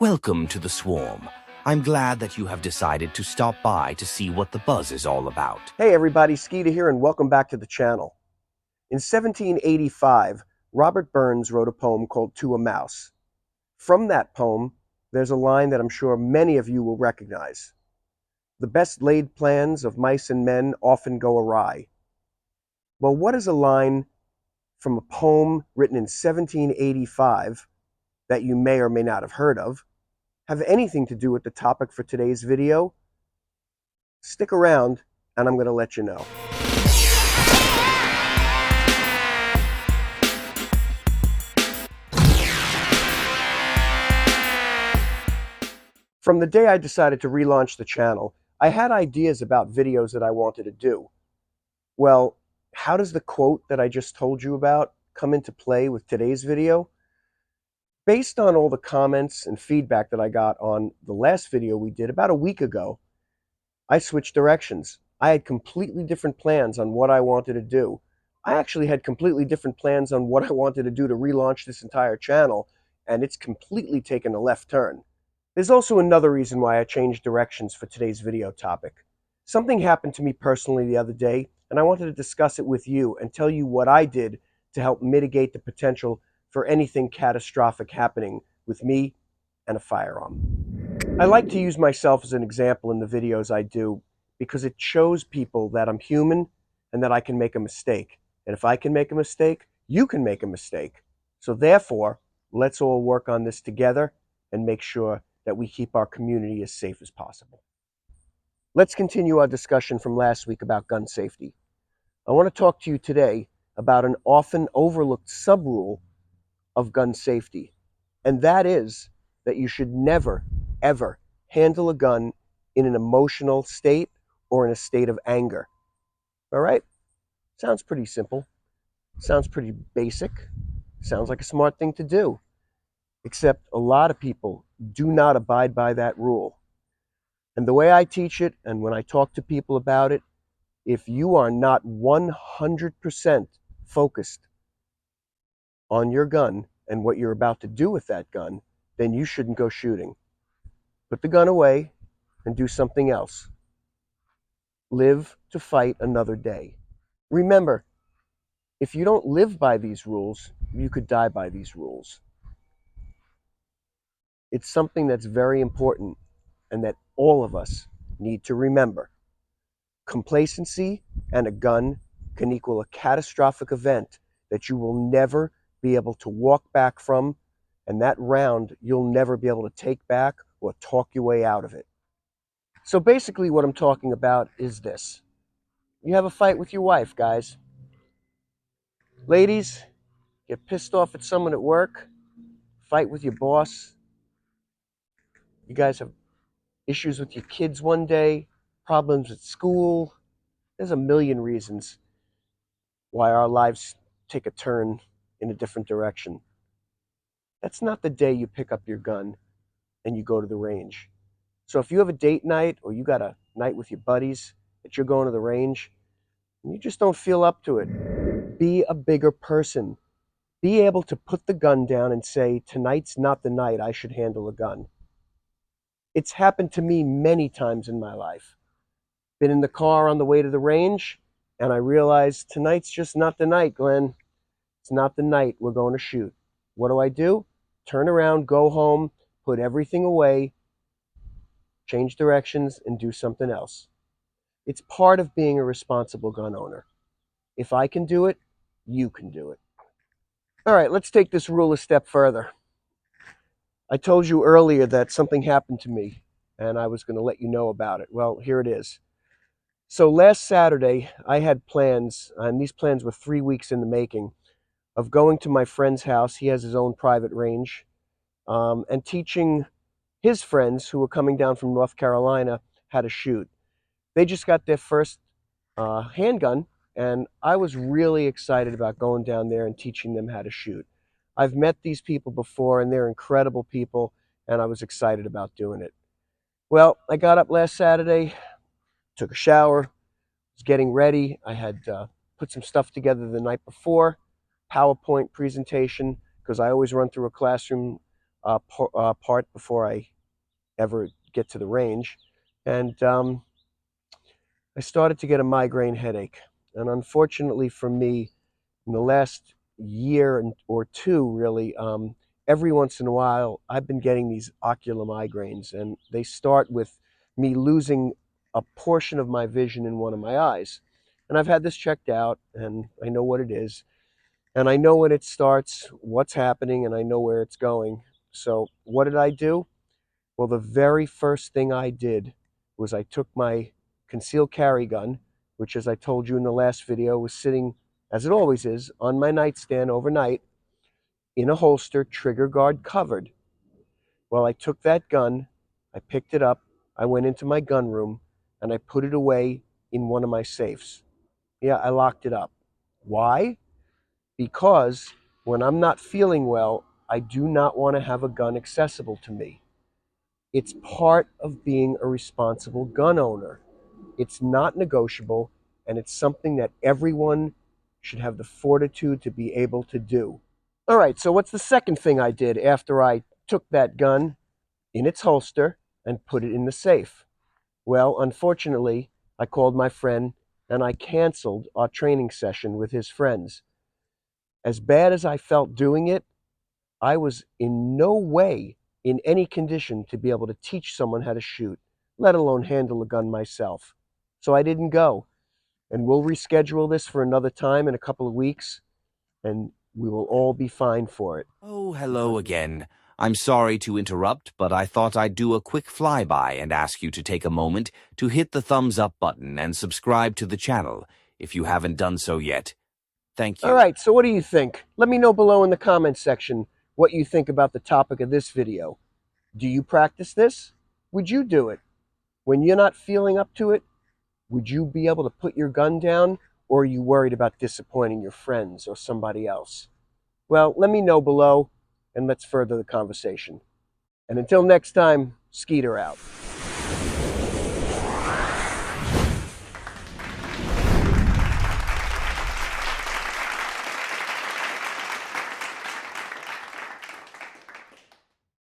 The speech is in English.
Welcome to the Swarm. I'm glad that you have decided to stop by to see what the buzz is all about. Hey everybody, Skeeter here and welcome back to the channel. In 1785, Robert Burns wrote a poem called To a Mouse. From that poem, there's a line that I'm sure many of you will recognize. The best laid plans of mice and men often go awry. Well, what is a line from a poem written in 1785 that you may or may not have heard of have anything to do with the topic for today's video? Stick around and I'm going to let you know. From the day I decided to relaunch the channel, I had ideas about videos that I wanted to do. Well, how does the quote that I just told you about come into play with today's video? Based on all the comments and feedback that I got on the last video we did about a week ago, I switched directions. I had completely different plans on what I wanted to do. I actually had completely different plans on what I wanted to do to relaunch this entire channel, and it's completely taken a left turn. There's also another reason why I changed directions for today's video topic. Something happened to me personally the other day, and I wanted to discuss it with you and tell you what I did to help mitigate the potential for anything catastrophic happening with me and a firearm. I like to use myself as an example in the videos I do because it shows people that I'm human and that I can make a mistake. And if I can make a mistake, you can make a mistake. So therefore, let's all work on this together and make sure that we keep our community as safe as possible. Let's continue our discussion from last week about gun safety. I want to talk to you today about an often overlooked sub-rule of gun safety, and that is that you should never, ever handle a gun in an emotional state or in a state of anger. All right? Sounds pretty simple. Sounds pretty basic. Sounds like a smart thing to do. Except a lot of people do not abide by that rule. And the way I teach it, and when I talk to people about it, if you are not 100% focused on your gun and what you're about to do with that gun, then you shouldn't go shooting. Put the gun away and do something else. Live to fight another day. Remember, if you don't live by these rules, you could die by these rules. It's something that's very important and that all of us need to remember. Complacency and a gun can equal a catastrophic event that you will never be able to walk back from, and that round you'll never be able to take back or talk your way out of it. So basically what I'm talking about is this. You have a fight with your wife, guys. Ladies, get pissed off at someone at work, fight with your boss. You guys have issues with your kids one day, problems at school. There's a million reasons why our lives take a turn in a different direction. That's not the day you pick up your gun and you go to the range. So if you have a date night or you got a night with your buddies that you're going to the range and you just don't feel up to it, be a bigger person. Be able to put the gun down and say, tonight's not the night I should handle a gun. It's happened to me many times in my life. Been in the car on the way to the range and I realized tonight's just not the night, Glenn. It's not the night we're going to shoot. What do? Turn around, go home, put everything away, change directions, and do something else. It's part of being a responsible gun owner. If I can do it, you can do it. All right, let's take this rule a step further. I told you earlier that something happened to me, and I was going to let you know about it. Well, here it is. So last Saturday, I had plans, and these plans were 3 weeks in the making, of going to my friend's house. He has his own private range, and teaching his friends who were coming down from North Carolina how to shoot. They just got their first handgun, and I was really excited about going down there and teaching them how to shoot. I've met these people before, and they're incredible people, and I was excited about doing it. Well, I got up last Saturday, took a shower, was getting ready. I had put some stuff together the night before, PowerPoint presentation, because I always run through a classroom part before I ever get to the range. And I started to get a migraine headache. And unfortunately for me, in the last year or two, really, every once in a while, I've been getting these ocular migraines, and they start with me losing a portion of my vision in one of my eyes. And I've had this checked out, and I know what it is, and I know when it starts, what's happening, and I know where it's going. So what did I do? Well, the very first thing I did was I took my concealed carry gun, which, as I told you in the last video, was sitting, as it always is, on my nightstand overnight in a holster, trigger guard covered. Well, I took that gun, I picked it up, I went into my gun room, and I put it away in one of my safes. Yeah, I locked it up. Why? Because when I'm not feeling well, I do not want to have a gun accessible to me. It's part of being a responsible gun owner. It's not negotiable, and it's something that everyone should have the fortitude to be able to do. All right, so what's the second thing I did after I took that gun in its holster and put it in the safe? Well, unfortunately, I called my friend and I canceled our training session with his friends. As bad as I felt doing it, I was in no way in any condition to be able to teach someone how to shoot, let alone handle a gun myself. So I didn't go. And we'll reschedule this for another time in a couple of weeks, and we will all be fine for it. Oh, hello again. I'm sorry to interrupt, but I thought I'd do a quick flyby and ask you to take a moment to hit the thumbs up button and subscribe to the channel if you haven't done so yet. Thank you. All right, so what do you think? Let me know below in the comments section what you think about the topic of this video. Do you practice this? Would you do it? When you're not feeling up to it, would you be able to put your gun down, or are you worried about disappointing your friends or somebody else? Well, let me know below, and let's further the conversation. And until next time, Skeeter out.